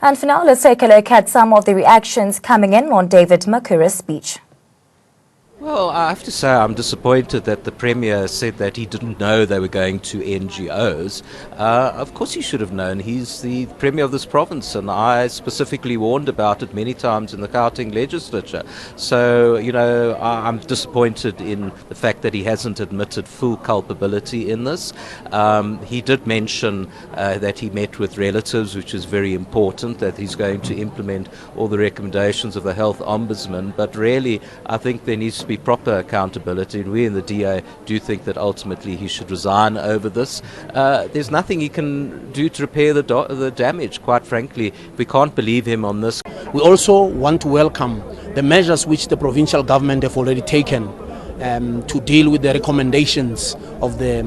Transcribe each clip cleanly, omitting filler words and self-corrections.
And for now, let's take a look at some of the reactions coming in on David Makhura's speech. Well, I have to say I'm disappointed that the Premier said that he didn't know they were going to NGOs. Of course he should have known. He's the Premier of this province, and I specifically warned about it many times in the Gauteng legislature. So, I'm disappointed in the fact that he hasn't admitted full culpability in this. He did mention that he met with relatives, which is very important, that he's going to implement all the recommendations of the Health Ombudsman. But really, I think there needs to be proper accountability, and we in the DA do think that ultimately he should resign over this. There's nothing he can do to repair the damage, quite frankly. We can't believe him on this. We also want to welcome the measures which the provincial government have already taken to deal with the recommendations of the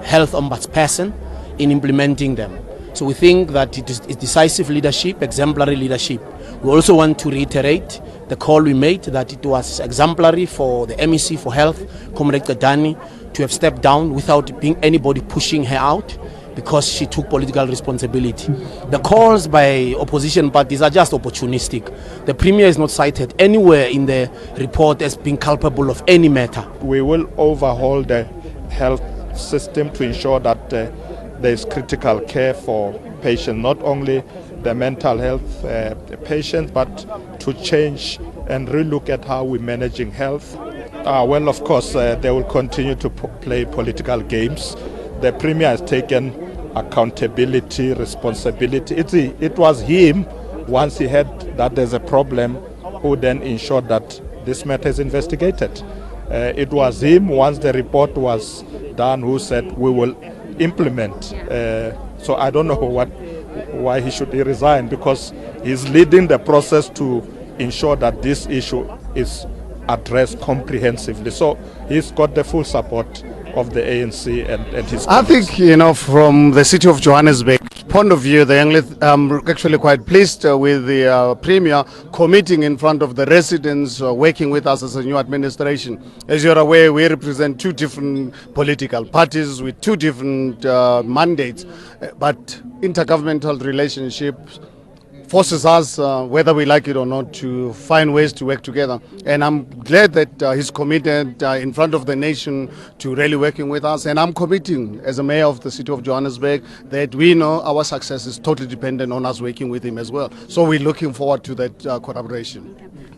health ombudsperson in implementing them. So we think that it is decisive leadership, exemplary leadership. We also want to reiterate the call we made that it was exemplary for the MEC for Health, Comrade Gadani, to have stepped down without being anybody pushing her out because she took political responsibility. The calls by opposition parties are just opportunistic. The Premier is not cited anywhere in the report as being culpable of any matter. We will overhaul the health system to ensure that there is critical care for patients, not only the mental health patients, but to change and relook at how we're managing health. Well, of course, they will continue to play political games. The Premier has taken accountability, responsibility. It was him, once he heard that there's a problem, who then ensured that this matter is investigated. It was him, once the report was done, who said we will implement. So I don't know why he should resign, because he's leading the process to ensure that this issue is addressed comprehensively. So he's got the full support of the ANC and his colleagues. I think, from the city of Johannesburg point of view, I'm actually quite pleased with the Premier committing in front of the residents working with us as a new administration. As you're aware, we represent two different political parties with two different mandates, but intergovernmental relationships forces us, whether we like it or not, to find ways to work together. And I'm glad that he's committed in front of the nation to really working with us. And I'm committing, as a mayor of the city of Johannesburg, that we know our success is totally dependent on us working with him as well. So we're looking forward to that collaboration.